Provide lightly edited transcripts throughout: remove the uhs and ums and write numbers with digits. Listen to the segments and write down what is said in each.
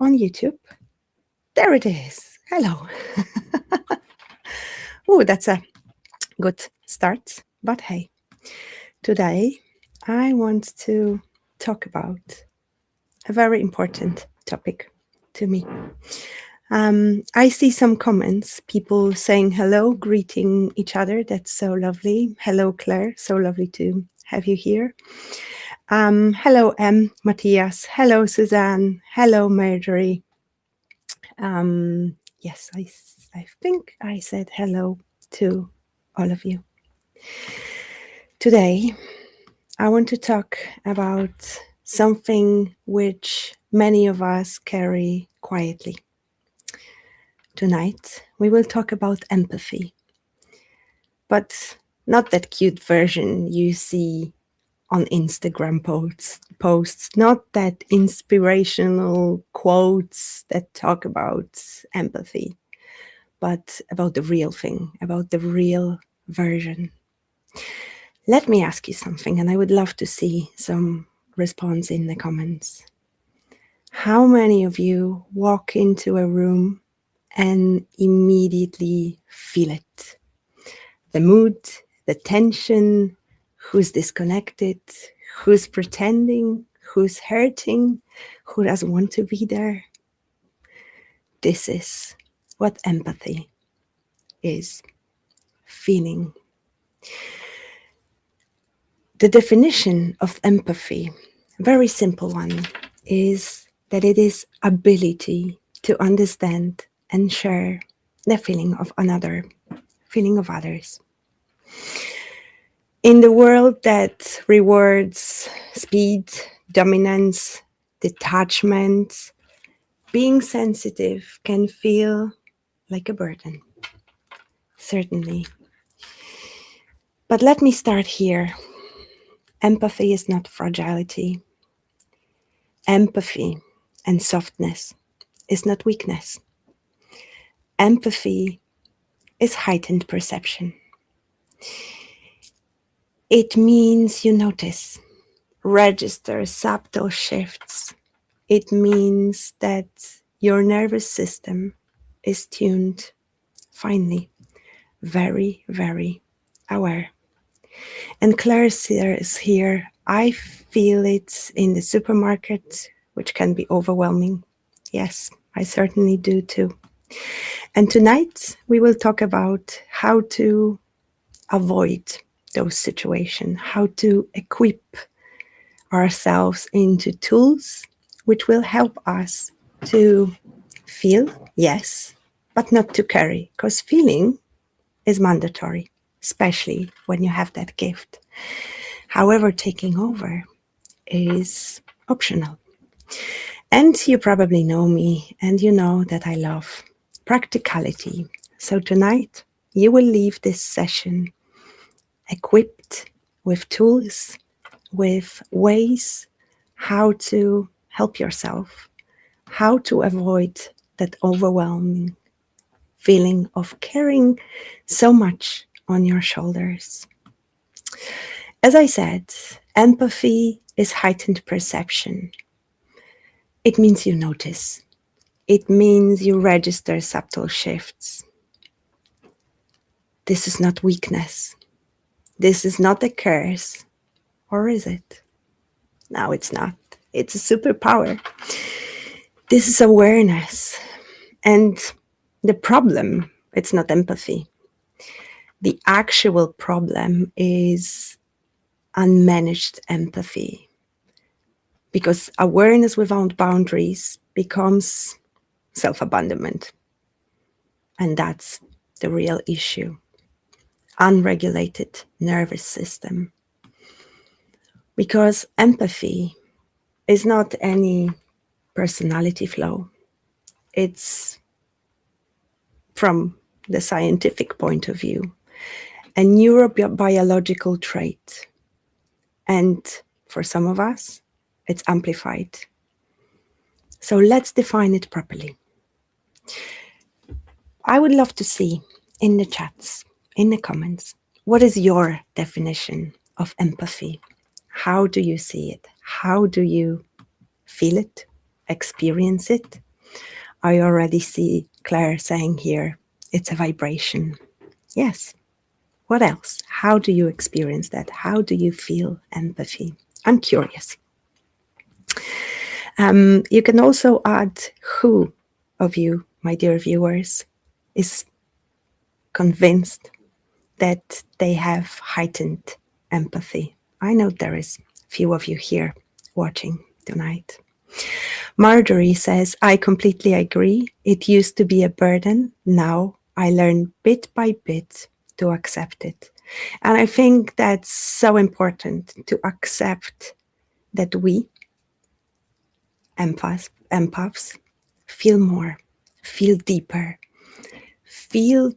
on YouTube. There it is. Hello. Oh, that's a good start. But hey, today I want to talk about a very important topic to me. I see some comments, people saying hello, greeting each other. That's so lovely. Hello, Claire. So lovely to have you here. Hello, Matthias. Hello, Suzanne. Hello, Marjorie. Yes, I think I said hello to all of you. Today, I want to talk about something which many of us carry quietly. Tonight, we will talk about empathy, but not that cute version you see on Instagram posts, not that inspirational quotes that talk about empathy, but about the real thing, about the real version. Let me ask you something, and I would love to see some response in the comments. How many of you walk into a room and immediately feel it? The mood, the tension, who's disconnected, who's pretending, who's hurting, who doesn't want to be there. This is what empathy is, feeling. The definition of empathy, very simple one, is that it is ability to understand and share the feeling of another, feeling of others. In the world that rewards speed, dominance, detachment, being sensitive can feel like a burden, certainly. But let me start here. Empathy is not fragility. Empathy and softness is not weakness. Empathy is heightened perception. It means you notice, register subtle shifts. It means that your nervous system is tuned finely, very, very aware. And Claire is here. I feel it in the supermarket, which can be overwhelming. Yes, I certainly do too. And tonight we will talk about how to avoid those situations, how to equip ourselves into tools which will help us to feel, yes, but not to carry, because feeling is mandatory, especially when you have that gift. However, taking over is optional. And you probably know me, and you know that I love practicality. So tonight, you will leave this session equipped with tools, with ways how to help yourself, how to avoid that overwhelming feeling of carrying so much on your shoulders. As I said, empathy is heightened perception. It means you notice. It means you register subtle shifts. This is not weakness. This is not a curse. Or is it? No, it's not. It's a superpower. This is awareness. And the problem, it's not empathy. The actual problem is unmanaged empathy. Because awareness without boundaries becomes self-abandonment. And that's the real issue. Unregulated nervous system. Because empathy is not any personality flaw. It's, from the scientific point of view, a neurobiological trait. And for some of us, it's amplified. So let's define it properly. I would love to see in the chats, in the comments, what is your definition of empathy? How do you see it? How do you feel it, experience it? I already see Claire saying here, it's a vibration. Yes. What else? How do you experience that? How do you feel empathy? I'm curious. You can also add who of you, my dear viewers, is convinced that they have heightened empathy. I know there is few of you here watching tonight. Marjorie says, I completely agree. It used to be a burden. Now I learn bit by bit to accept it. And I think that's so important to accept that we, empaths, feel more, feel deeper, feel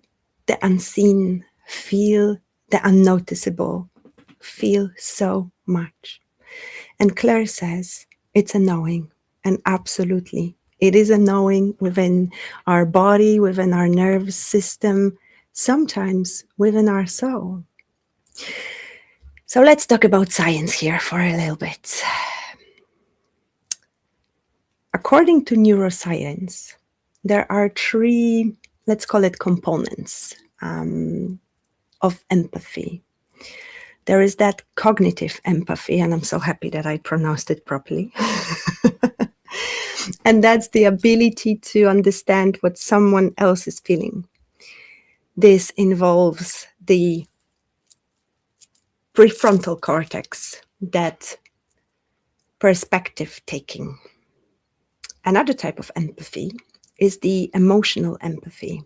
the unseen, feel the unnoticeable, feel so much. And Claire says it's a knowing, and absolutely, it is a knowing within our body, within our nervous system, sometimes within our soul. So let's talk about science here for a little bit. According to neuroscience, there are three, let's call it components of empathy. There is that cognitive empathy, and I'm so happy that I pronounced it properly. And that's the ability to understand what someone else is feeling. This involves the prefrontal cortex, that perspective taking. Another type of empathy is the emotional empathy,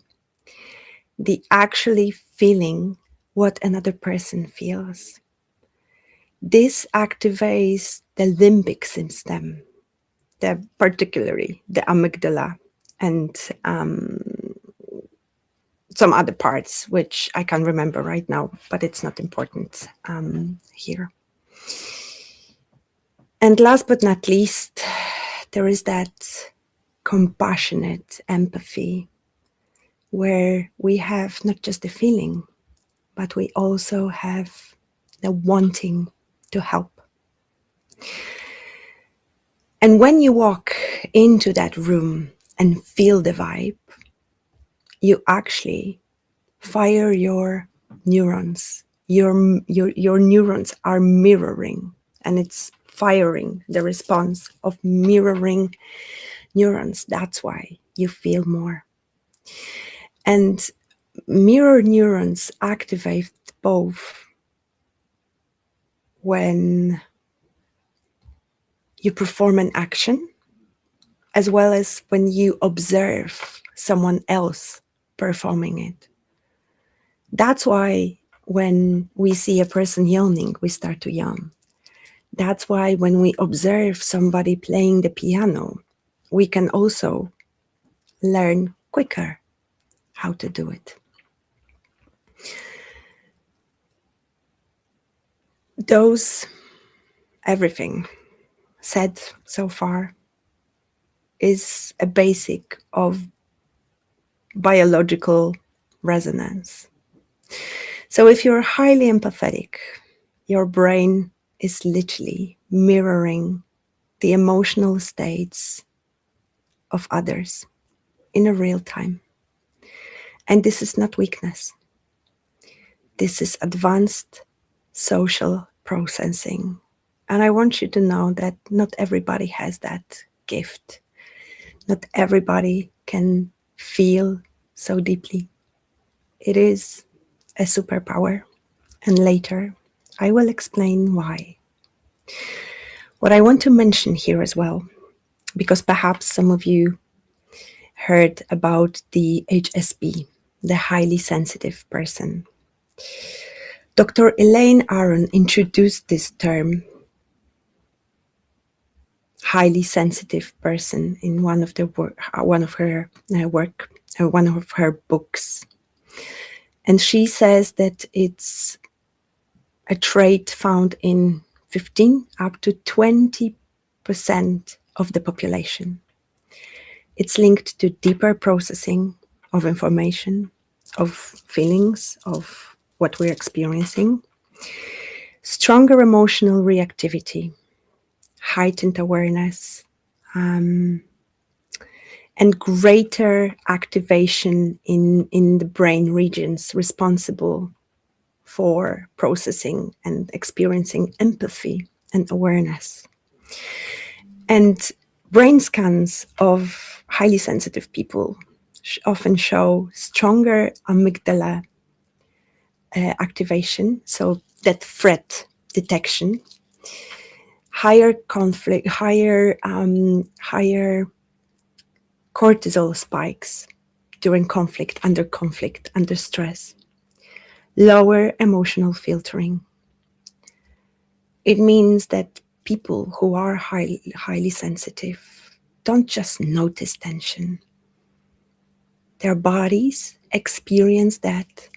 the actually feeling what another person feels. This activates the limbic system, particularly the amygdala, and some other parts, which I can't remember right now, but it's not important here. And last but not least, there is that compassionate empathy, where we have not just the feeling, but we also have the wanting to help. And when you walk into that room and feel the vibe, you actually fire your neurons. Your neurons are mirroring, and it's firing the response of mirroring neurons. That's why you feel more. And mirror neurons activate both when you perform an action, as well as when you observe someone else performing it. That's why when we see a person yawning, we start to yawn. That's why when we observe somebody playing the piano, we can also learn quicker how to do it. Everything said so far is a basic of biological resonance. So if you're highly empathetic, your brain is literally mirroring the emotional states of others in a real time. And this is not weakness. This is advanced social processing. And I want you to know that not everybody has that gift. Not everybody can feel so deeply. It is a superpower, and later I will explain why. What I want to mention here as well, because perhaps some of you heard about the HSP, the highly sensitive person. Dr. Elaine Aron introduced this term, highly sensitive person, in one of her books. And she says that it's a trait found in 15 up to 20% of the population. It's linked to deeper processing of information, of feelings, of what we're experiencing, stronger emotional reactivity, heightened awareness, and and greater activation in the brain regions responsible for processing and experiencing empathy and awareness. And brain scans of highly sensitive people often show stronger amygdala activation, so that threat detection, higher conflict, higher cortisol spikes during conflict, under stress, lower emotional filtering. It means that people who are highly sensitive don't just notice tension. Their bodies experience that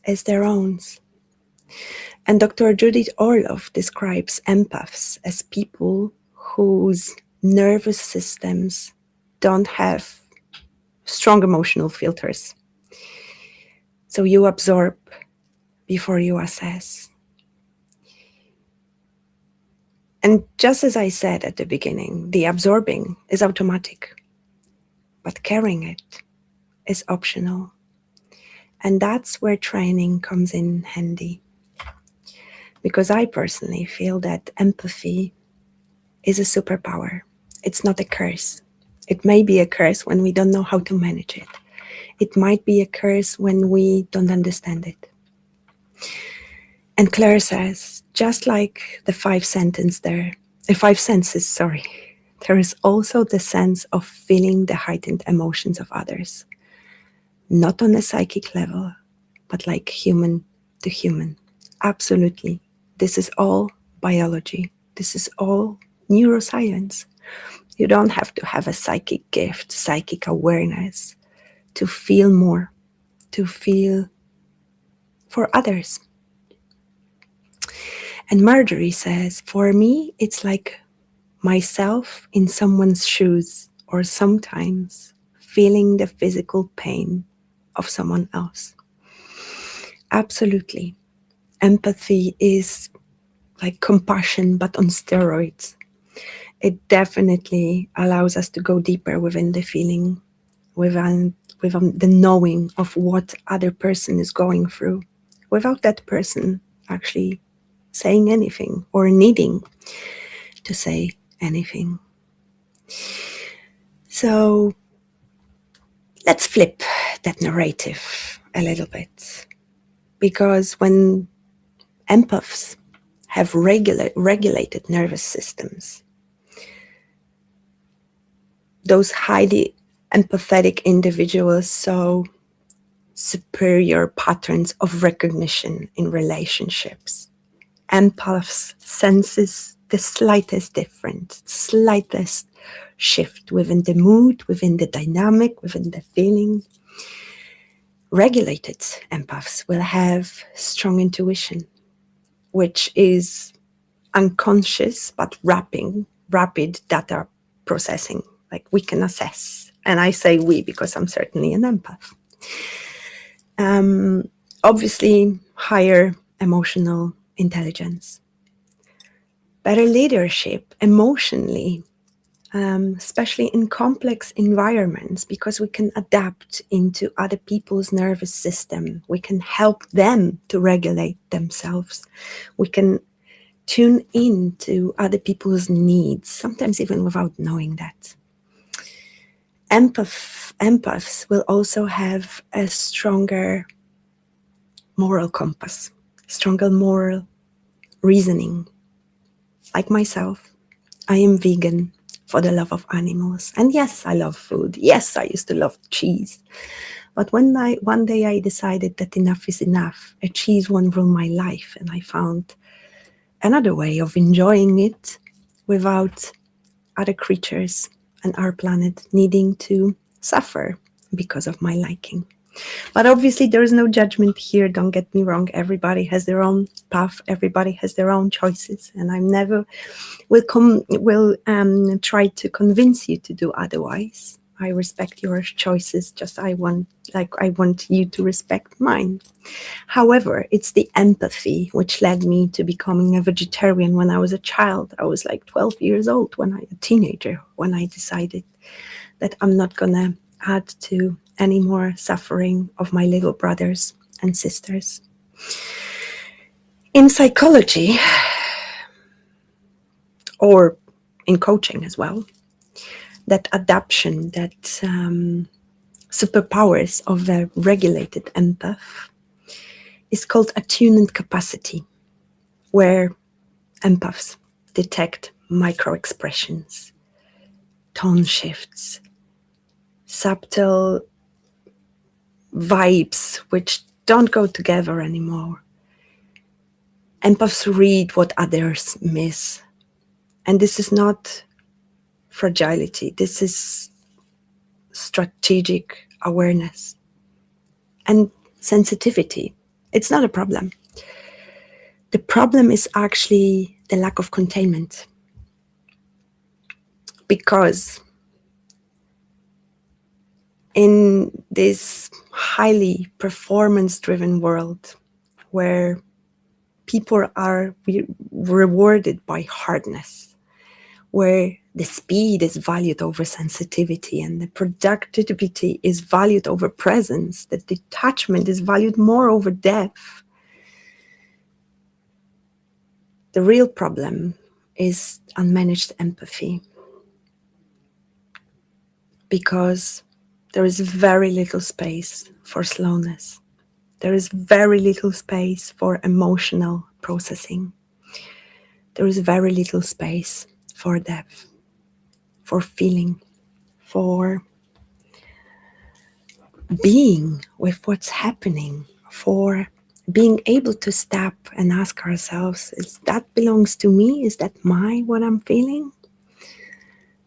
as their own. And Dr. Judith Orloff describes empaths as people whose nervous systems don't have strong emotional filters. So you absorb before you assess. And just as I said at the beginning, the absorbing is automatic, but carrying it is optional. And that's where training comes in handy. Because I personally feel that empathy is a superpower. It's not a curse. It may be a curse when we don't know how to manage it. It might be a curse when we don't understand it. And Claire says, just like the five senses, there is also the sense of feeling the heightened emotions of others. Not on a psychic level, but like human to human. Absolutely. This is all biology. This is all neuroscience. You don't have to have a psychic gift, psychic awareness to feel more, to feel for others. And Marjorie says, for me, it's like myself in someone's shoes, or sometimes feeling the physical pain of someone else. Absolutely. Empathy is like compassion, but on steroids. It definitely allows us to go deeper within the feeling, within the knowing of what other person is going through, without that person actually saying anything or needing to say anything. So let's flip that narrative a little bit, because when empaths have regulated nervous systems, those highly empathetic individuals saw superior patterns of recognition in relationships. Empaths senses the slightest difference, slightest shift within the mood, within the dynamic, within the feeling. Regulated empaths will have strong intuition, which is unconscious but rapid data processing. Like we can assess. And I say we because I'm certainly an empath. Obviously, higher emotional intelligence. Better leadership emotionally, especially in complex environments, because we can adapt into other people's nervous system. We can help them to regulate themselves. We can tune in to other people's needs, sometimes even without knowing that. Empaths will also have a stronger moral compass, stronger moral reasoning. Like myself, I am vegan for the love of animals. And yes, I love food. Yes, I used to love cheese. But one day I decided that enough is enough. A cheese won't rule my life. And I found another way of enjoying it without other creatures and our planet needing to suffer because of my liking. But obviously there is no judgment here, don't get me wrong. Everybody has their own path, everybody has their own choices, and I never will try to convince you to do otherwise. I respect your choices, just I want you to respect mine. However, it's the empathy which led me to becoming a vegetarian when I was a child. I was like 12 years old, a teenager, when I decided that I'm not gonna add to any more suffering of my little brothers and sisters. In psychology, or in coaching as well, that adaptation, that superpowers of a regulated empath is called attunement capacity, where empaths detect micro expressions, tone shifts, subtle vibes which don't go together anymore. Empaths read what others miss. And this is not fragility, this is strategic awareness and sensitivity. It's not a problem. The problem is actually the lack of containment. Because in this highly performance-driven world where people are rewarded by hardness, where the speed is valued over sensitivity and the productivity is valued over presence, the detachment is valued more over depth, the real problem is unmanaged empathy. Because there is very little space for slowness. There is very little space for emotional processing. There is very little space for depth, for feeling, for being with what's happening, for being able to stop and ask ourselves, is that belongs to me? Is that what I'm feeling?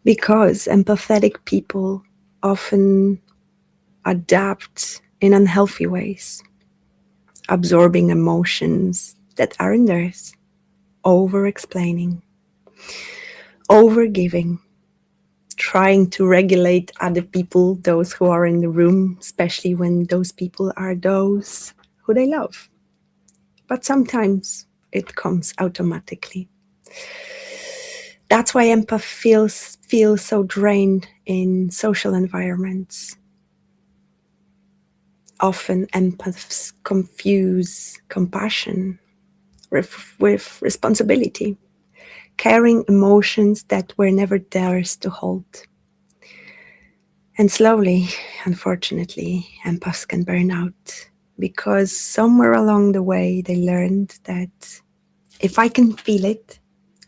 Because empathetic people often adapt in unhealthy ways, absorbing emotions that aren't theirs, over-explaining, over-giving, trying to regulate other people, those who are in the room, especially when those people are those who they love. But sometimes it comes automatically. That's why empath feels so drained in social environments. Often empaths confuse compassion with responsibility, carrying emotions that were never theirs to hold. And slowly, unfortunately, empaths can burn out because somewhere along the way they learned that if I can feel it,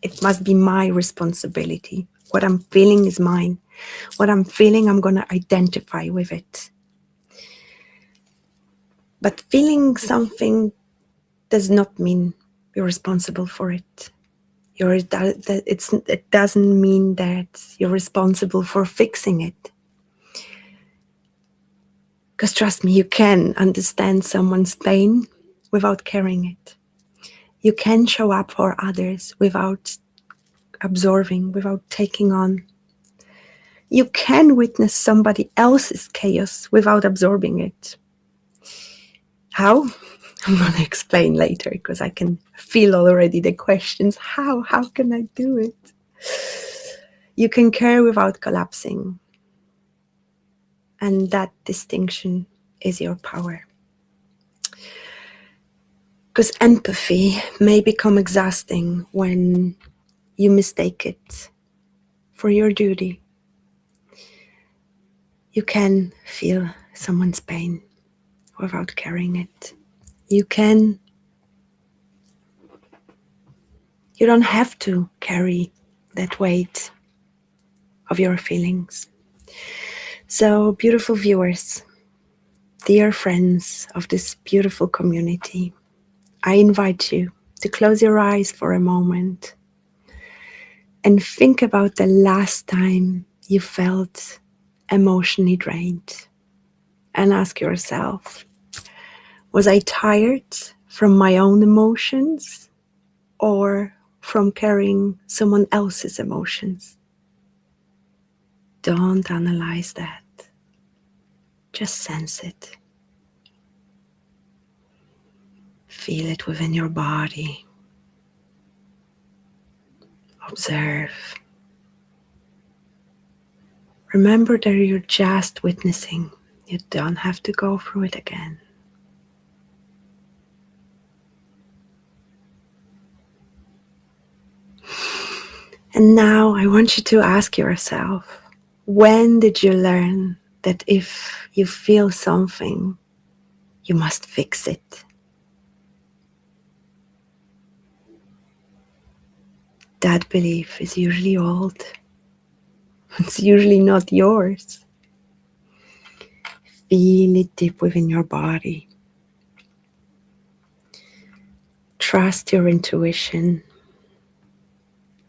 it must be my responsibility. What I'm feeling is mine. What I'm feeling, I'm going to identify with it. But feeling something does not mean you're responsible for it. It doesn't mean that you're responsible for fixing it. Because trust me, you can understand someone's pain without carrying it. You can show up for others without absorbing, without taking on. You can witness somebody else's chaos without absorbing it. How? I'm going to explain later because I can feel already the questions. How? How can I do it? You can care without collapsing. And that distinction is your power. Because empathy may become exhausting when you mistake it for your duty. You can feel someone's pain without carrying it. You don't have to carry that weight of your feelings. So, beautiful viewers, dear friends of this beautiful community, I invite you to close your eyes for a moment and think about the last time you felt emotionally drained. And ask yourself, was I tired from my own emotions or from carrying someone else's emotions? Don't analyze that. Just sense it. Feel it within your body. Observe. Remember that you're just witnessing. You don't have to go through it again. And now I want you to ask yourself, when did you learn that if you feel something, you must fix it? That belief is usually old. It's usually not yours. Feel it deep within your body. Trust your intuition.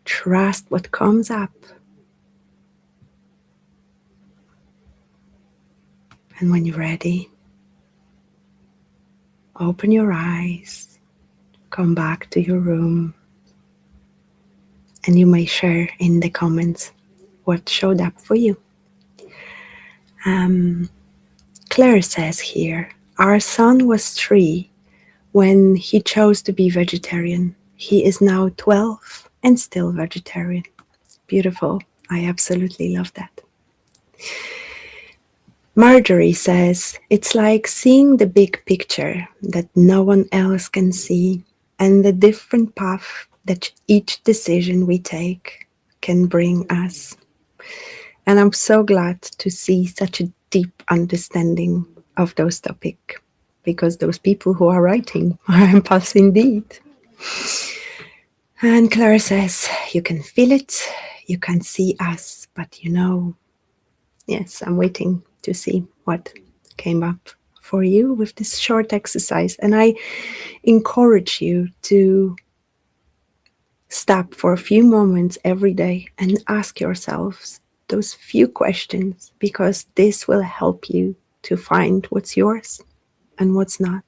Trust what comes up. And when you're ready, open your eyes, come back to your room, and you may share in the comments what showed up for you. Claire says here, our son was 3 when he chose to be vegetarian. He is now 12 and still vegetarian. Beautiful. I absolutely love that. Marjorie says, it's like seeing the big picture that no one else can see, and the different path that each decision we take can bring us. And I'm so glad to see such a deep understanding of those topics, because those people who are writing are empaths indeed. And Clara says, you can feel it, you can see us, but yes, I'm waiting to see what came up for you with this short exercise. And I encourage you to stop for a few moments every day and ask yourselves those few questions, because this will help you to find what's yours and what's not.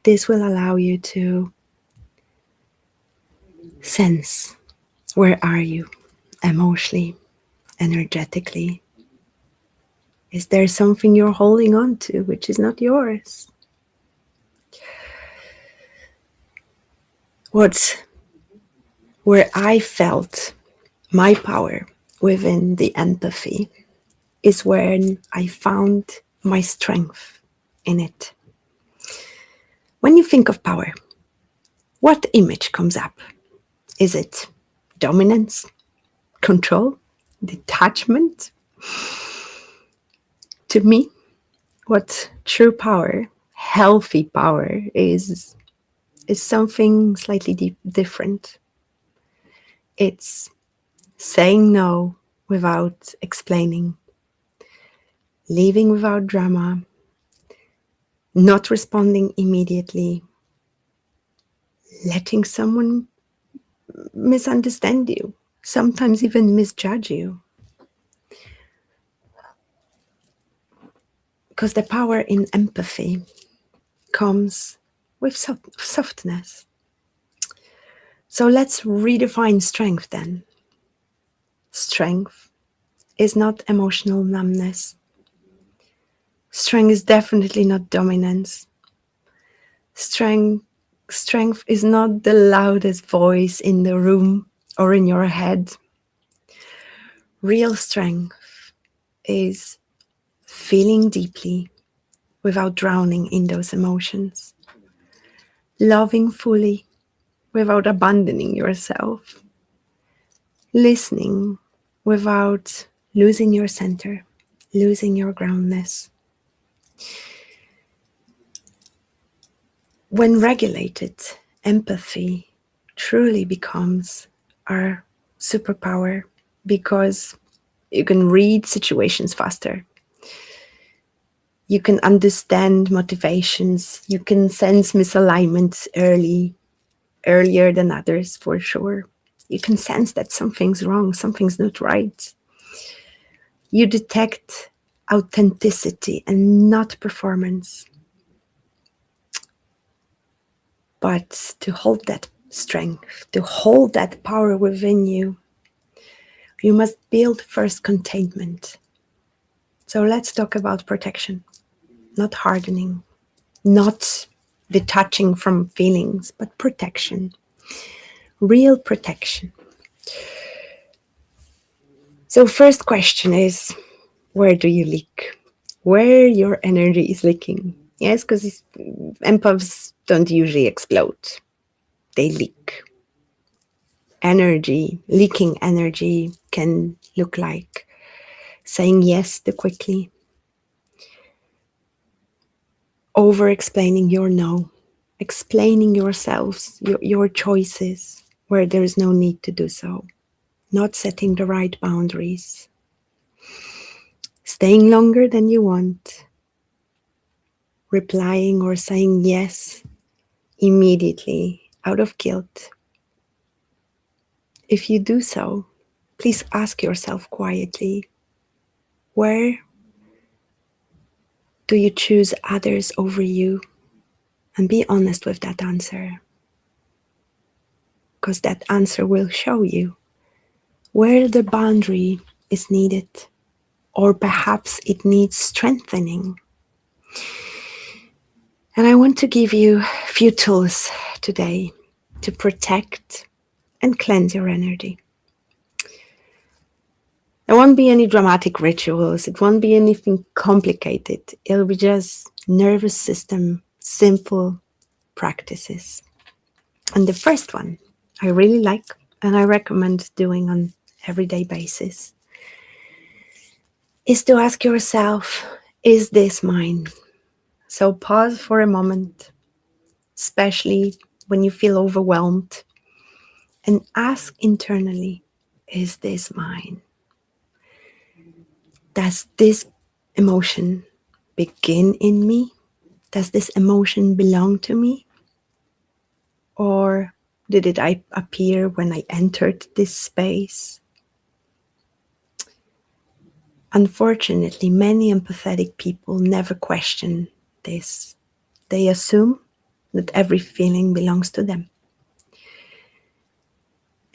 This will allow you to sense, where are you emotionally, energetically? Is there something you're holding on to which is not yours? Where I felt my power within the empathy is when I found my strength in it. When you think of power, what image comes up? Is it dominance, control, detachment? To me, what true power, healthy power is something slightly different. It's saying no without explaining, leaving without drama, not responding immediately, letting someone misunderstand you, sometimes even misjudge you. Because the power in empathy comes with softness. So let's redefine strength then. Strength is not emotional numbness. Strength is definitely not dominance. Strength is not the loudest voice in the room or in your head. Real strength is feeling deeply without drowning in those emotions. Loving fully without abandoning yourself. Listening without losing your center, losing your groundness. When regulated, empathy truly becomes our superpower, because you can read situations faster. You can understand motivations. You can sense misalignments earlier than others, for sure. You can sense that something's wrong, something's not right. You detect authenticity and not performance. But to hold that strength, to hold that power within you, You must build first containment. So let's talk about protection, not hardening, not detaching from feelings, but protection, real protection. So first question is, where do you leak? Where your energy is leaking. Yes, because empaths don't usually explode. They leak. Energy, leaking energy can look like saying yes too quickly, over explaining your no, explaining yourselves, your choices where there is no need to do so, not setting the right boundaries, staying longer than you want, replying or saying yes immediately out of guilt. If you do so, please ask yourself quietly, where do you choose others over you? And be honest with that answer, because that answer will show you where the boundary is needed, or perhaps it needs strengthening. And I want to give you a few tools today to protect and cleanse your energy. There won't be any dramatic rituals, it won't be anything complicated. It'll be just nervous system, simple practices. And the first one I really like and I recommend doing on everyday basis is to ask yourself, is this mine? So pause for a moment, especially when you feel overwhelmed, and ask internally, is this mine? Does this emotion begin in me? Does this emotion belong to me? Or did it appear when I entered this space? Unfortunately, many empathetic people never question this. They assume that every feeling belongs to them.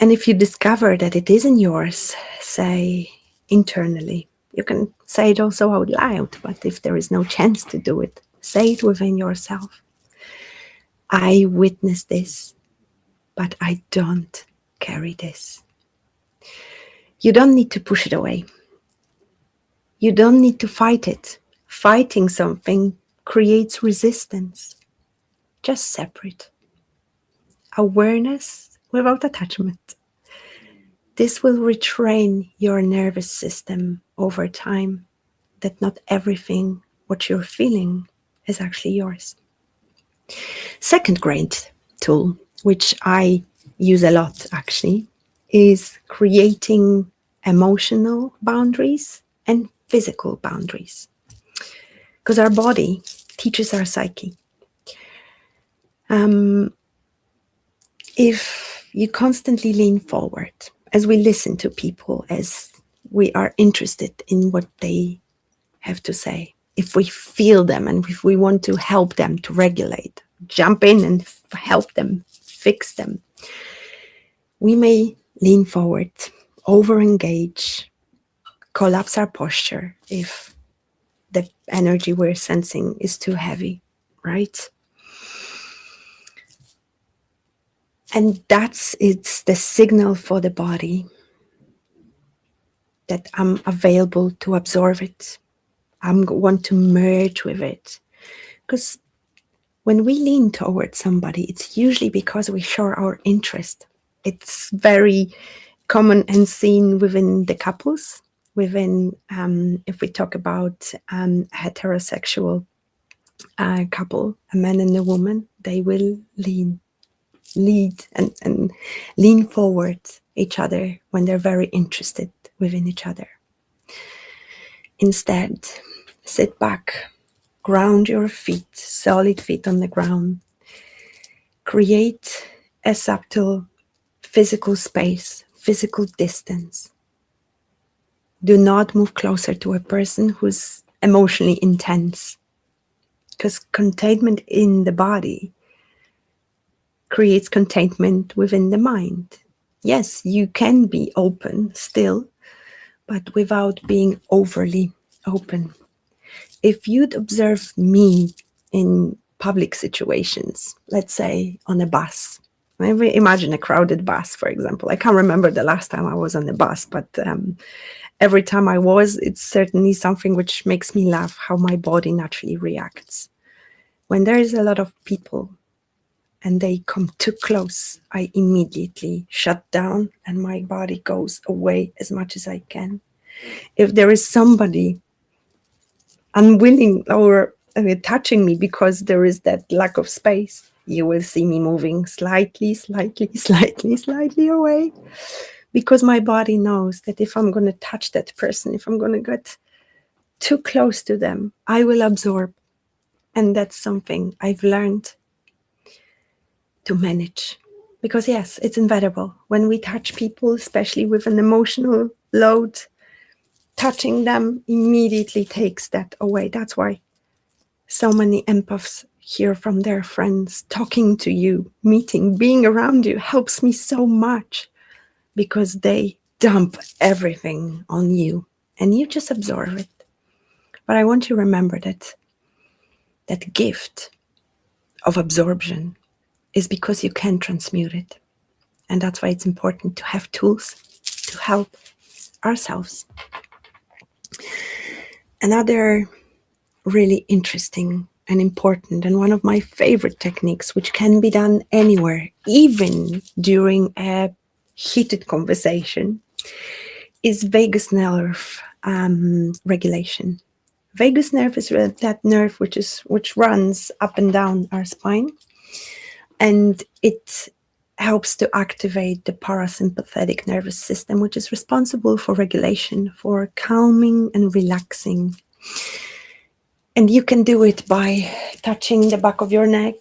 And if you discover that it isn't yours, say internally. You can say it also out loud, but if there is no chance to do it, say it within yourself. I witness this, but I don't carry this. You don't need to push it away. You don't need to fight it. Fighting something creates resistance. Just separate. Awareness without attachment. This will retrain your nervous system over time, that not everything what you're feeling is actually yours. Second great tool, which I use a lot actually, is creating emotional boundaries and physical boundaries. Because our body teaches our psyche. If you constantly lean forward, as we listen to people, as we are interested in what they have to say, if we feel them and if we want to help them to regulate, jump in and help them, fix them, we may lean forward, over-engage, collapse our posture if the energy we're sensing is too heavy, right? And it's the signal for the body that I'm available to absorb it. I want to merge with it. Because when we lean towards somebody, it's usually because we show our interest. It's very common and seen within the couples, within, if we talk about heterosexual couple, a man and a woman, they will lead and lean forward each other when they're very interested within each other. Instead, sit back, ground your feet, solid feet on the ground. Create a subtle physical space, physical distance. Do not move closer to a person who's emotionally intense, because containment in the body creates containment within the mind. Yes, you can be open still, but without being overly open. If you'd observe me in public situations, let's say on a bus, maybe imagine a crowded bus, for example. I can't remember the last time I was on a bus, but every time I was, it's certainly something which makes me laugh how my body naturally reacts. When there is a lot of people and they come too close, I immediately shut down and my body goes away as much as I can. If there is somebody unwilling or touching me because there is that lack of space, you will see me moving slightly, slightly, slightly, slightly away, because my body knows that if I'm going to touch that person, if I'm going to get too close to them, I will absorb. And that's something I've learned to manage. Because yes, it's inevitable. When we touch people, especially with an emotional load, touching them immediately takes that away. That's why so many empaths hear from their friends, talking to you, meeting, being around you helps me so much, because they dump everything on you and you just absorb it. But I want you to remember that that gift of absorption is because you can transmute it. And that's why it's important to have tools to help ourselves. Another really interesting and important, and one of my favorite techniques, which can be done anywhere, even during a heated conversation, is vagus nerve regulation. Vagus nerve is that nerve which runs up and down our spine, and it helps to activate the parasympathetic nervous system, which is responsible for regulation, for calming and relaxing. And you can do it by touching the back of your neck,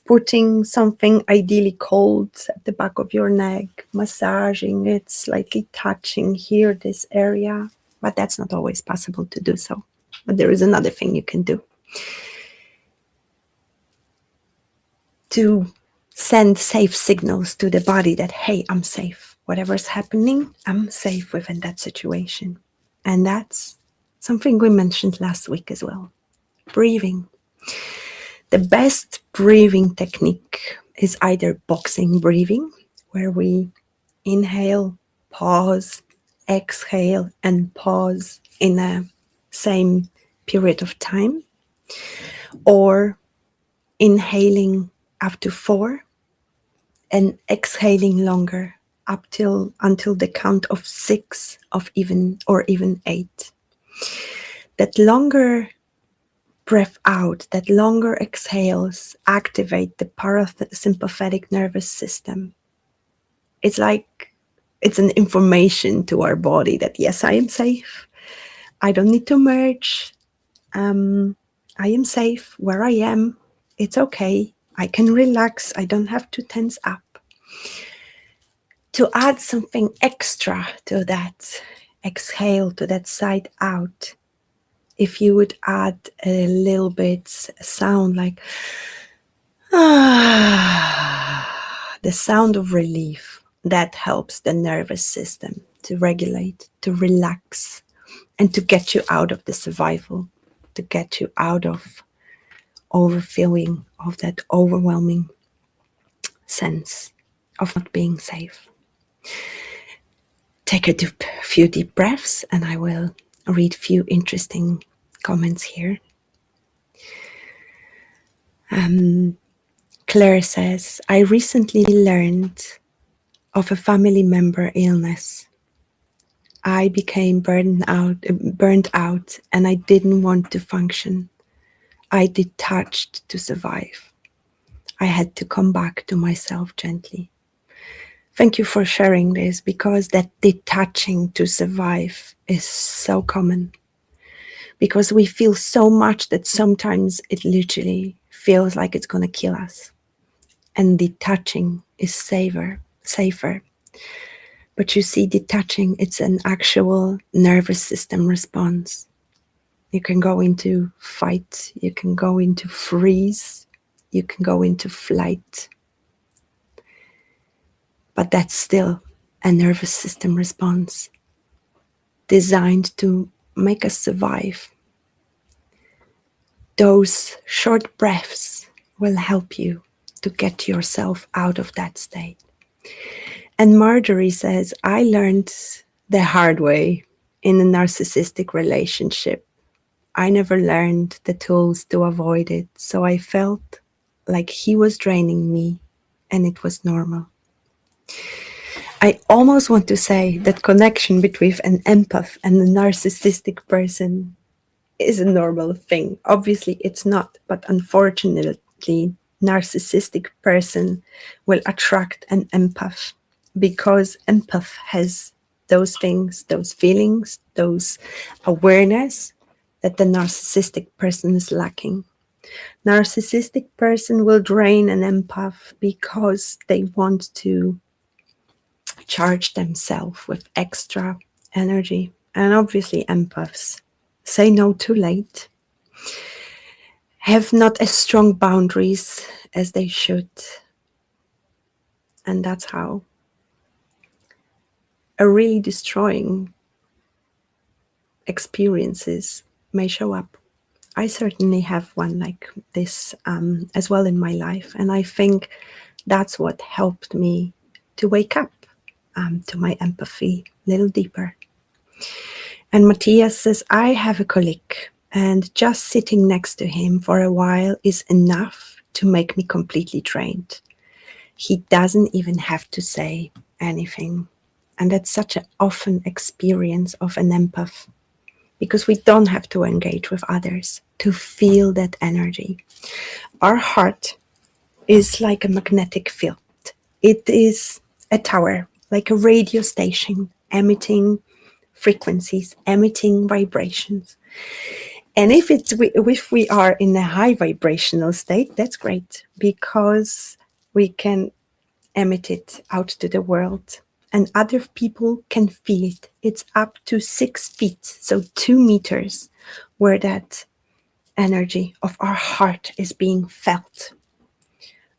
putting something ideally cold at the back of your neck, massaging it, slightly touching here, this area. But that's not always possible to do so. But there is another thing you can do to send safe signals to the body that, hey, I'm safe. Whatever's happening, I'm safe within that situation. And that's something we mentioned last week as well. Breathing. The best breathing technique is either boxing breathing, where we inhale, pause, exhale, and pause in a same period of time, or inhaling up to 4 and exhaling longer until the count of 6 of even 8. That longer breath out, that longer exhales activate the parasympathetic nervous system. It's like it's an information to our body that yes, I am safe. I don't need to merge. I am safe where I am. It's okay. I can relax. I don't have to tense up. To add something extra to that exhale, to that side out, if you would add a little bit sound like the sound of relief, that helps the nervous system to regulate, to relax, and to get you out of the survival, to get you out of overfilling, of that overwhelming sense of not being safe. Take a few deep breaths, and I will read a few interesting comments here. Claire says, I recently learned of a family member illness. I became burnt out, and I didn't want to function. I detached to survive. I had to come back to myself gently. Thank you for sharing this, because that detaching to survive is so common. Because we feel so much that sometimes it literally feels like it's going to kill us. And detaching is safer. But you see, detaching, it's an actual nervous system response. You can go into fight, you can go into freeze, you can go into flight. But that's still a nervous system response designed to make us survive. Those short breaths will help you to get yourself out of that state. And Marjorie says, I learned the hard way in a narcissistic relationship. I never learned the tools to avoid it, so I felt like he was draining me, and it was normal. I almost want to say that connection between an empath and a narcissistic person is a normal thing. Obviously, it's not, but unfortunately, narcissistic person will attract an empath because empath has those things, those feelings, those awareness that the narcissistic person is lacking. Narcissistic person will drain an empath because they want to charge themselves with extra energy. And obviously, empaths say no too late, have not as strong boundaries as they should. And that's how a really destroying experiences may show up. I certainly have one like this as well in my life. And I think that's what helped me to wake up to my empathy a little deeper. And Matthias says, I have a colleague, and just sitting next to him for a while is enough to make me completely drained. He doesn't even have to say anything. And that's such an often experience of an empath, because we don't have to engage with others to feel that energy. Our heart is like a magnetic field. It is a tower, like a radio station, emitting frequencies, emitting vibrations. And if we are in a high vibrational state, that's great, because we can emit it out to the world and other people can feel it. It's up to 6 feet, so 2 meters, where that energy of our heart is being felt.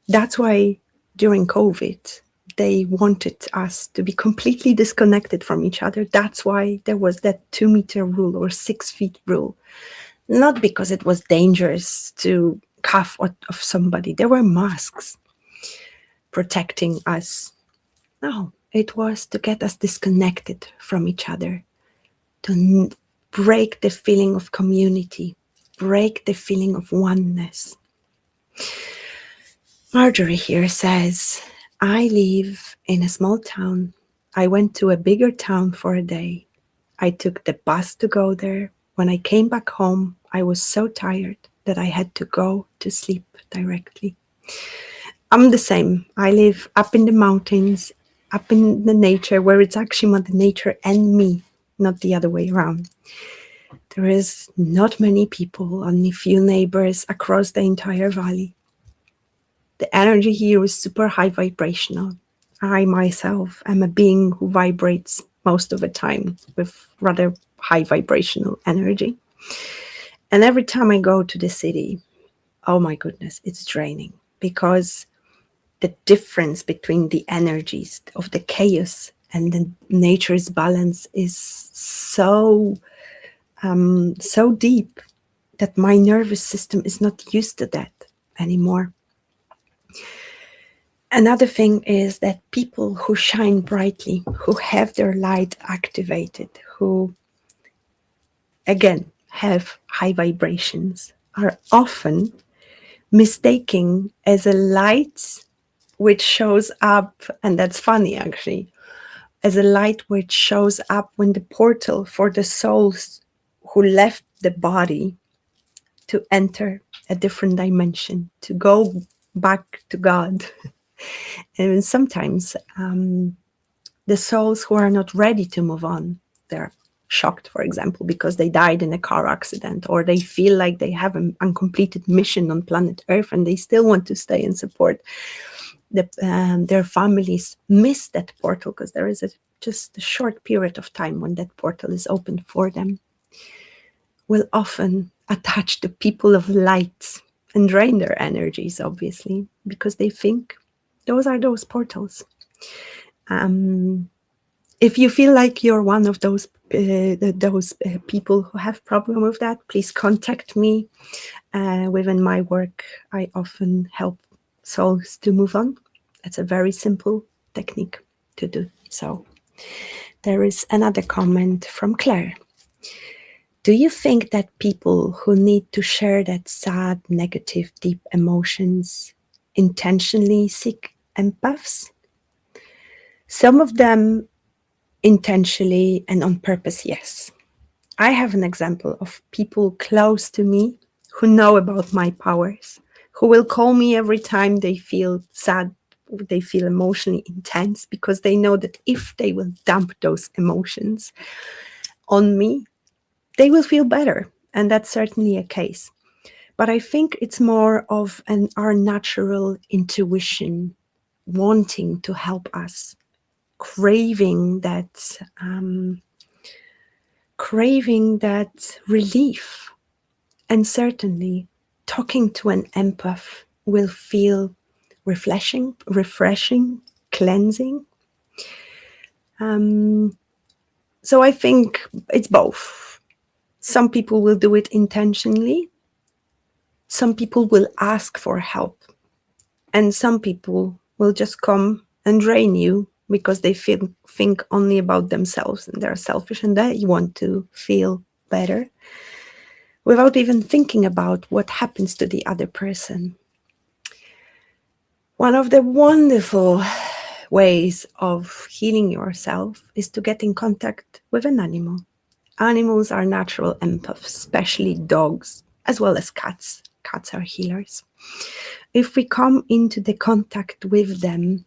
That's why during COVID, they wanted us to be completely disconnected from each other. That's why there was that 2-meter rule or 6 feet rule. Not because it was dangerous to cough of somebody. There were masks protecting us. No, it was to get us disconnected from each other, to break the feeling of community, break the feeling of oneness. Marjorie here says, I live in a small town. I went to a bigger town for a day. I took the bus to go there. When I came back home, I was so tired that I had to go to sleep directly. I'm the same. I live up in the mountains, up in the nature, where it's actually Mother Nature and me, not the other way around. There is not many people, only few neighbors across the entire valley. The energy here is super high vibrational. I myself am a being who vibrates most of the time with rather high vibrational energy. And every time I go to the city, oh my goodness, it's draining, because the difference between the energies of the chaos and the nature's balance is so deep that my nervous system is not used to that anymore. Another thing is that people who shine brightly, who have their light activated, who again have high vibrations, are often mistaken as a light which shows up, and that's funny actually, as a light which shows up when the portal for the souls who left the body to enter a different dimension, to go back to God. And sometimes the souls who are not ready to move on, they're shocked, for example, because they died in a car accident, or they feel like they have an uncompleted mission on planet Earth and they still want to stay and support their families, miss that portal because there is just a short period of time when that portal is open for them, will often attach to people of light and drain their energies, obviously, because they think those are those portals. If you feel like you're one of those people who have problem with that, please contact me. Within my work, I often help souls to move on. It's a very simple technique to do. So there is another comment from Claire. Do you think that people who need to share that sad, negative, deep emotions intentionally seek empaths? Some of them intentionally and on purpose, yes. I have an example of people close to me who know about my powers, who will call me every time they feel sad, they feel emotionally intense, because they know that if they will dump those emotions on me, they will feel better. And that's certainly a case. But I think it's more of our natural intuition wanting to help us, craving that relief. And certainly talking to an empath will feel refreshing, cleansing. So I think it's both. Some people will do it intentionally. Some people will ask for help. And some people will just come and drain you because they think only about themselves and they're selfish and they want to feel better without even thinking about what happens to the other person. One of the wonderful ways of healing yourself is to get in contact with an animal. Animals are natural empaths, especially dogs, as well as cats. Cats are healers. If we come into the contact with them,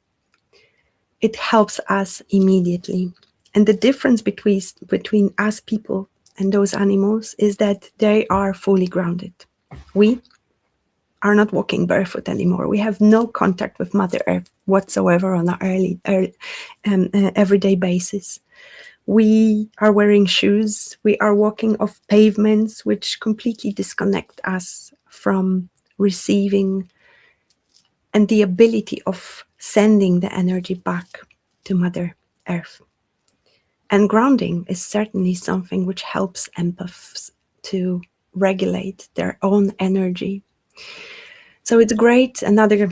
it helps us immediately. And the difference between us people and those animals is that they are fully grounded. We are not walking barefoot anymore. We have no contact with Mother Earth whatsoever on an everyday basis. We are wearing shoes. We are walking off pavements which completely disconnect us from receiving and the ability of sending the energy back to Mother Earth. And grounding is certainly something which helps empaths to regulate their own energy. So it's great. Another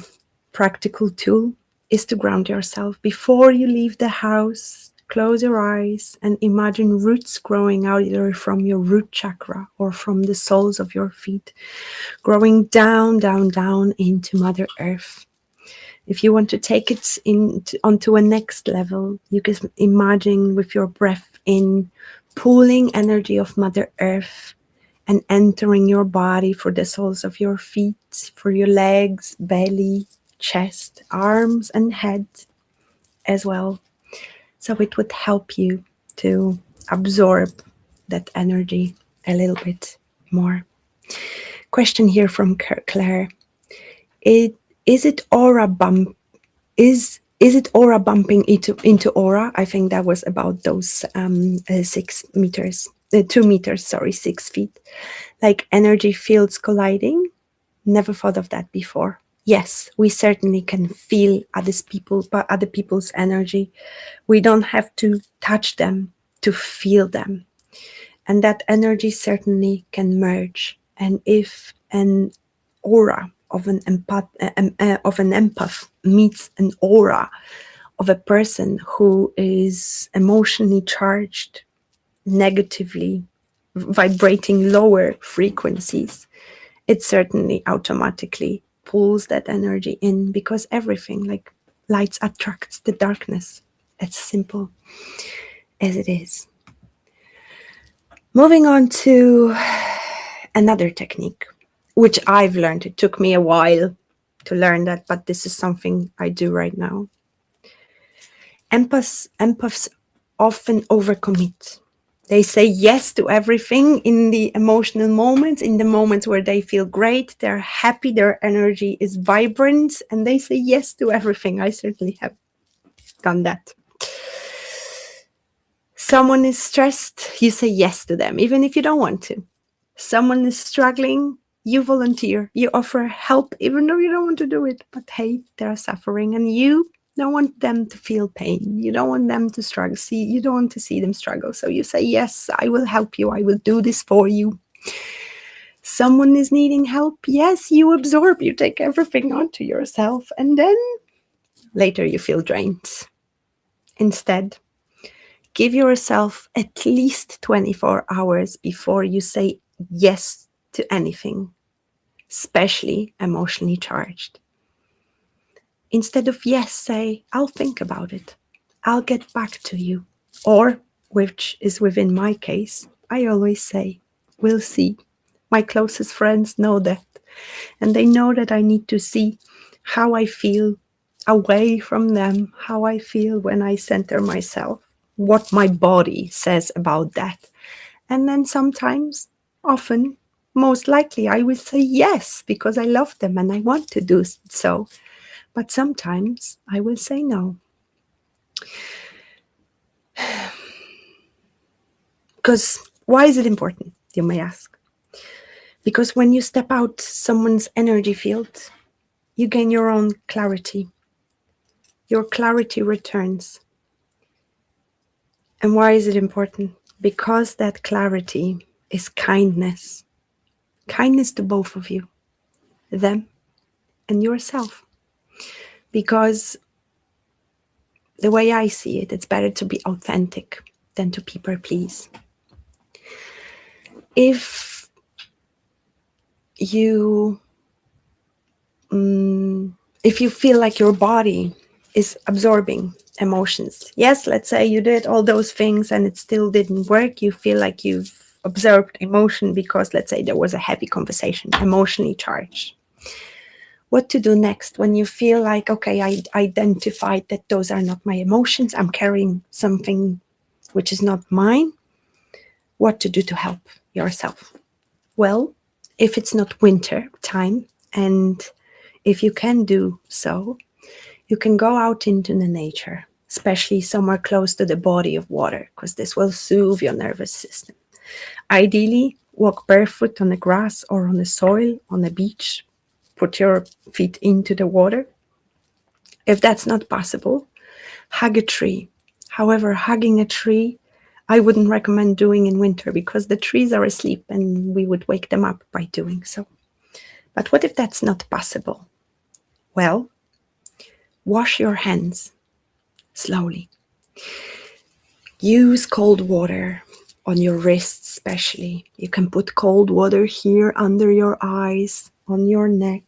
practical tool is to ground yourself. Before you leave the house, close your eyes and imagine roots growing out either from your root chakra or from the soles of your feet, growing down, down, down into Mother Earth. If you want to take it onto a next level, you can imagine with your breath in, pulling energy of Mother Earth and entering your body for the soles of your feet, for your legs, belly, chest, arms, and head as well. So it would help you to absorb that energy a little bit more. Question here from Claire. Is it aura bump? Is it aura bumping into aura? I think that was about those 6 meters, 2 meters, sorry, 6 feet. Like energy fields colliding? Never thought of that before. Yes, we certainly can feel other people's energy. We don't have to touch them to feel them. And that energy certainly can merge. And if an aura of an empath meets an aura of a person who is emotionally charged, negatively, vibrating lower frequencies, it certainly automatically pulls that energy in, because everything, like lights attracts the darkness. It's simple as it is. Moving on to another technique, which I've learned. It took me a while to learn that, but this is something I do right now. Empaths often overcommit. They say yes to everything in the emotional moments, in the moments where they feel great, they're happy, their energy is vibrant, and they say yes to everything. I certainly have done that. Someone is stressed, you say yes to them, even if you don't want to. Someone is struggling, you volunteer, you offer help, even though you don't want to do it. But hey, they're suffering, and you You don't want them to feel pain. You don't want them to struggle. You don't want to see them struggle. So you say, yes, I will help you. I will do this for you. Someone is needing help. Yes, you absorb. You take everything onto yourself. And then later you feel drained. Instead, give yourself at least 24 hours before you say yes to anything, especially emotionally charged. Instead of yes, say, I'll think about it. I'll get back to you. Or, which is within my case, I always say, we'll see. My closest friends know that. And they know that I need to see how I feel away from them, how I feel when I center myself, what my body says about that. And then sometimes, often, most likely, I will say yes because I love them and I want to do so. But sometimes I will say no. Because why is it important, you may ask? Because when you step out someone's energy field, you gain your own clarity. Your clarity returns. And why is it important? Because that clarity is kindness. Kindness to both of you, them and yourself. Because the way I see it, it's better to be authentic than to people please. If you feel like your body is absorbing emotions, yes, let's say you did all those things and it still didn't work, you feel like you've absorbed emotion because, let's say, there was a heavy conversation, emotionally charged. What to do next when you feel like, okay, I identified that those are not my emotions, I'm carrying something which is not mine. What to do to help yourself? Well, if it's not winter time, and if you can do so, you can go out into the nature, especially somewhere close to the body of water, because this will soothe your nervous system. Ideally, walk barefoot on the grass or on the soil on the beach. Put your feet into the water. If that's not possible, hug a tree. However, hugging a tree, I wouldn't recommend doing in winter because the trees are asleep and we would wake them up by doing so. But what if that's not possible? Well, wash your hands slowly. Use cold water on your wrists especially. You can put cold water here under your eyes, on your neck,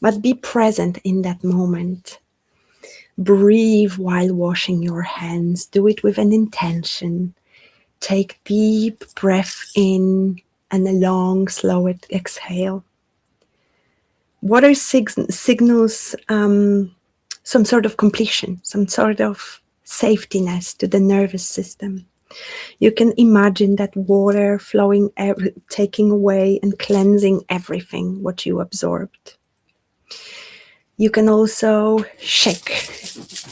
but be present in that moment. Breathe while washing your hands. Do it with an intention. Take deep breath in and a long, slow exhale. Water signals some sort of completion, some sort of safetiness to the nervous system. You can imagine that water flowing, taking away and cleansing everything what you absorbed. You can also shake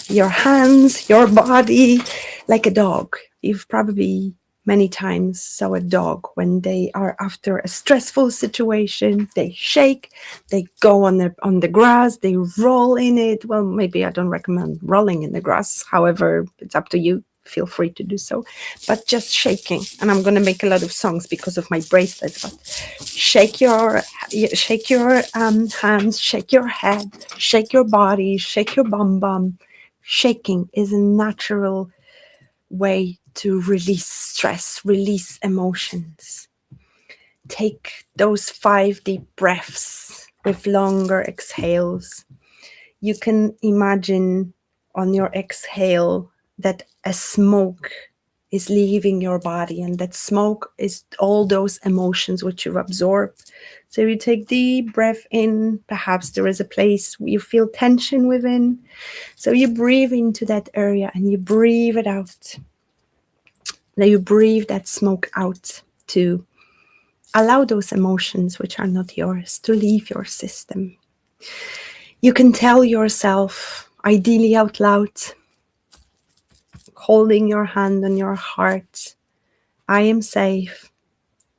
your hands, your body, like a dog. You've probably many times saw a dog when they are after a stressful situation. They shake, they go on the grass, they roll in it. Well, maybe I don't recommend rolling in the grass. However, it's up to you. Feel free to do so. But just shaking. And I'm going to make a lot of songs because of my bracelets. But shake your hands, shake your head, shake your body, shake your bum. Shaking is a natural way to release stress, release emotions. Take those 5 deep breaths with longer exhales. You can imagine on your exhale that a smoke is leaving your body, and that smoke is all those emotions which you've absorbed. So you take deep breath in. Perhaps there is a place where you feel tension within. So you breathe into that area and you breathe it out. Now you breathe that smoke out to allow those emotions which are not yours to leave your system. You can tell yourself, ideally out loud, holding your hand on your heart, I am safe.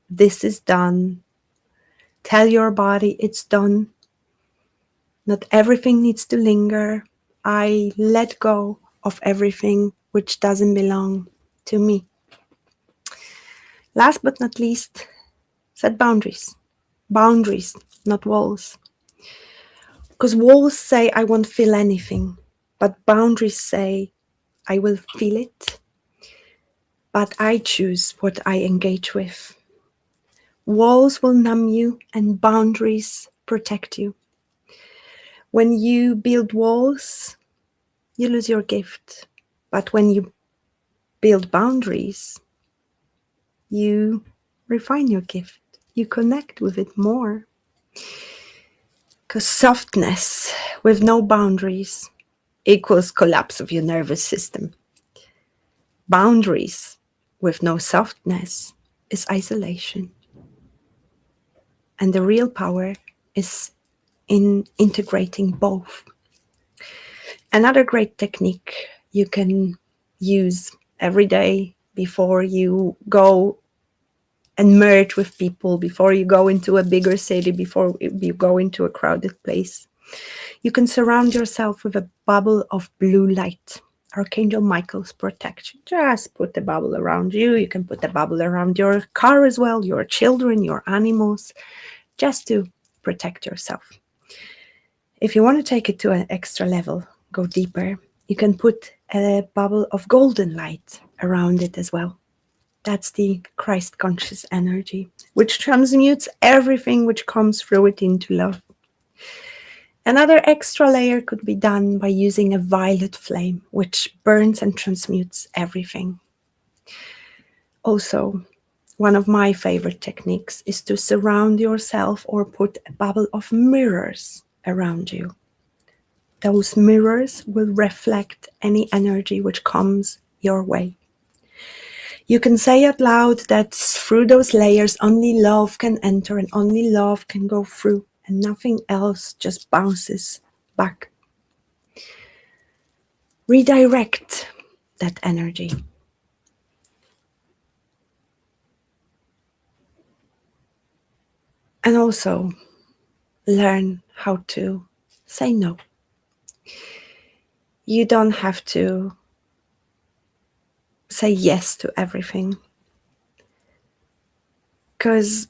This is done. Tell your body it's done. Not everything needs to linger. I let go of everything which doesn't belong to me. Last but not least, set boundaries. Boundaries, not walls. Because walls say I won't feel anything, but boundaries say I will feel it, but I choose what I engage with. Walls will numb you and boundaries protect you. When you build walls, you lose your gift. But when you build boundaries, you refine your gift. You connect with it more. Because softness with no boundaries equals collapse of your nervous system. Boundaries with no softness is isolation. And the real power is in integrating both. Another great technique you can use every day before you go and merge with people, before you go into a bigger city, before you go into a crowded place. You can surround yourself with a bubble of blue light. Archangel Michael's protection. Just put the bubble around you. You can put the bubble around your car as well, your children, your animals, just to protect yourself. If you want to take it to an extra level, go deeper, you can put a bubble of golden light around it as well. That's the Christ conscious energy, which transmutes everything which comes through it into love. Another extra layer could be done by using a violet flame, which burns and transmutes everything. Also, one of my favorite techniques is to surround yourself or put a bubble of mirrors around you. Those mirrors will reflect any energy which comes your way. You can say out loud that through those layers only love can enter and only love can go through, and nothing else just bounces back. Redirect that energy. And also learn how to say no. You don't have to say yes to everything. Because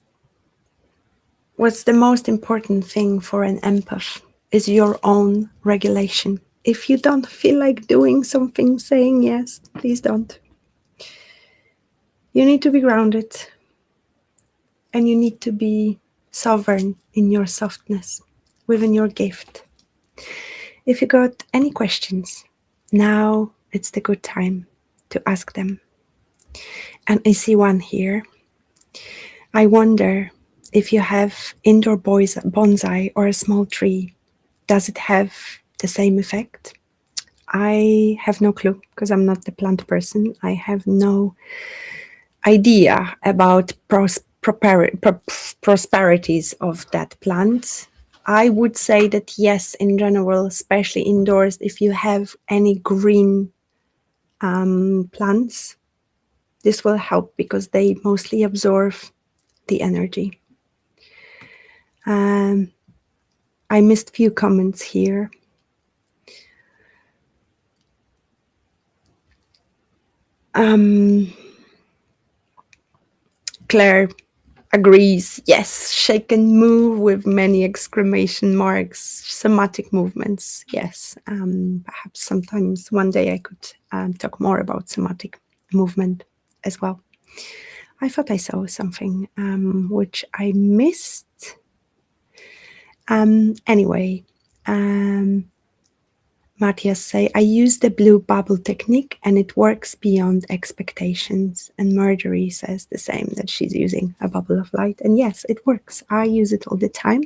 what's the most important thing for an empath is your own regulation. If you don't feel like doing something, saying yes, please don't. You need to be grounded and you need to be sovereign in your softness, within your gift. If you got any questions, now it's the good time to ask them. And I see one here. I wonder if you have indoor bonsai or a small tree, does it have the same effect? I have no clue because I'm not the plant person. I have no idea about prosperities of that plant. I would say that yes, in general, especially indoors, if you have any green plants, this will help because they mostly absorb the energy. I missed few comments here. Claire agrees. Yes, shake and move with many exclamation marks, somatic movements. Yes, perhaps sometimes one day I could talk more about somatic movement as well. I thought I saw something which I missed. Anyway, Matthias say, I use the blue bubble technique and it works beyond expectations. And Marjorie says the same, that she's using a bubble of light. And yes, it works. I use it all the time.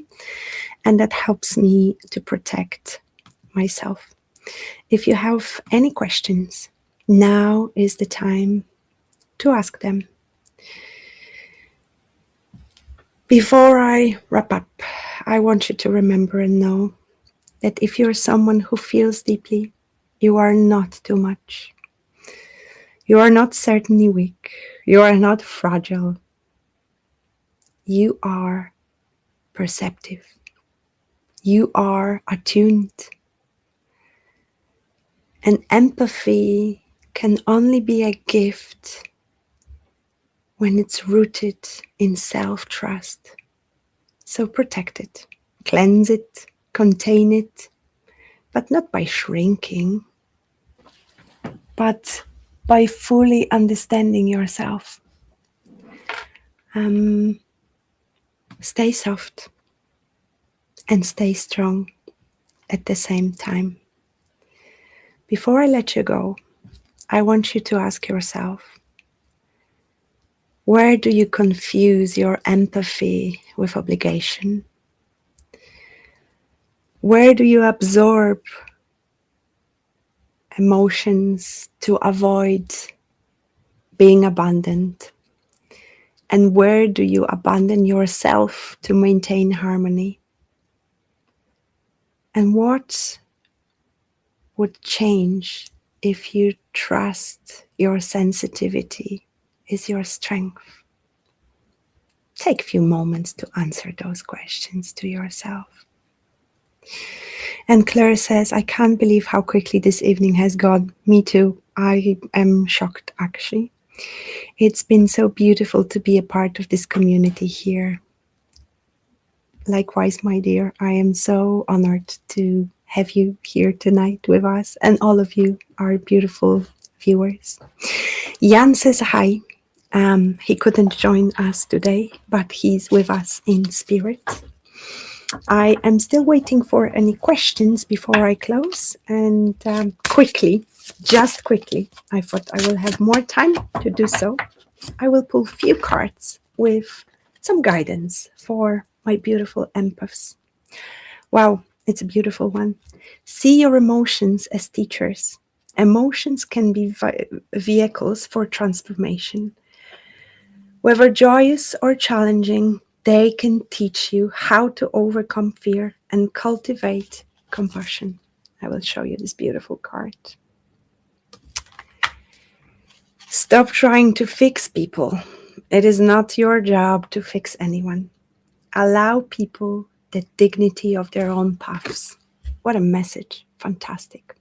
And that helps me to protect myself. If you have any questions, now is the time to ask them. Before I wrap up, I want you to remember and know that if you're someone who feels deeply, you are not too much. You are not certainly weak. You are not fragile. You are perceptive. You are attuned. And empathy can only be a gift when it's rooted in self-trust. So protect it, cleanse it, contain it, but not by shrinking, but by fully understanding yourself. Um, Stay soft and stay strong at the same time. Before I let you go, I want you to ask yourself, where do you confuse your empathy with obligation? Where do you absorb emotions to avoid being abandoned? And where do you abandon yourself to maintain harmony? And what would change if you trust your sensitivity is your strength? Take a few moments to answer those questions to yourself. And Claire says, I can't believe how quickly this evening has gone. Me too. I am shocked, actually. It's been so beautiful to be a part of this community here. Likewise, my dear, I am so honored to have you here tonight with us, and all of you, our beautiful viewers. Jan says hi. He couldn't join us today, but he's with us in spirit. I am still waiting for any questions before I close, and just quickly, I thought I will have more time to do so. I will pull a few cards with some guidance for my beautiful empaths. Wow, it's a beautiful one. See your emotions as teachers. Emotions can be vehicles for transformation. Whether joyous or challenging, they can teach you how to overcome fear and cultivate compassion. I will show you this beautiful card. Stop trying to fix people. It is not your job to fix anyone. Allow people the dignity of their own paths. What a message. Fantastic.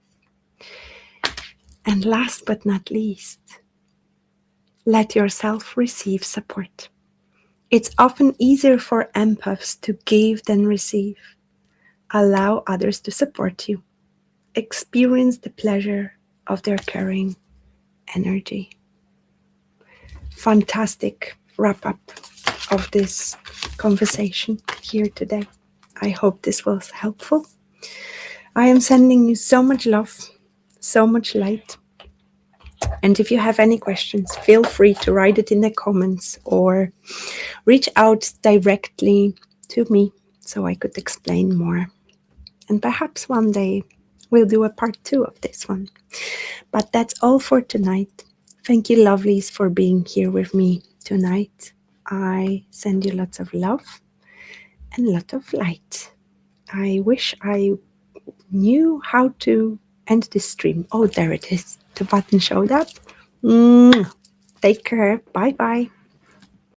And last but not least, let yourself receive support. It's often easier for empaths to give than receive. Allow others to support you. Experience the pleasure of their caring energy. Fantastic wrap up of this conversation here today. I hope this was helpful. I am sending you so much love, so much light. And if you have any questions, feel free to write it in the comments or reach out directly to me so I could explain more. And perhaps one day we'll do a part 2 of this one. But that's all for tonight. Thank you, lovelies, for being here with me tonight. I send you lots of love and a lot of light. I wish I knew how to end this stream. Oh, there it is. The button showed up. Take care. Bye-bye.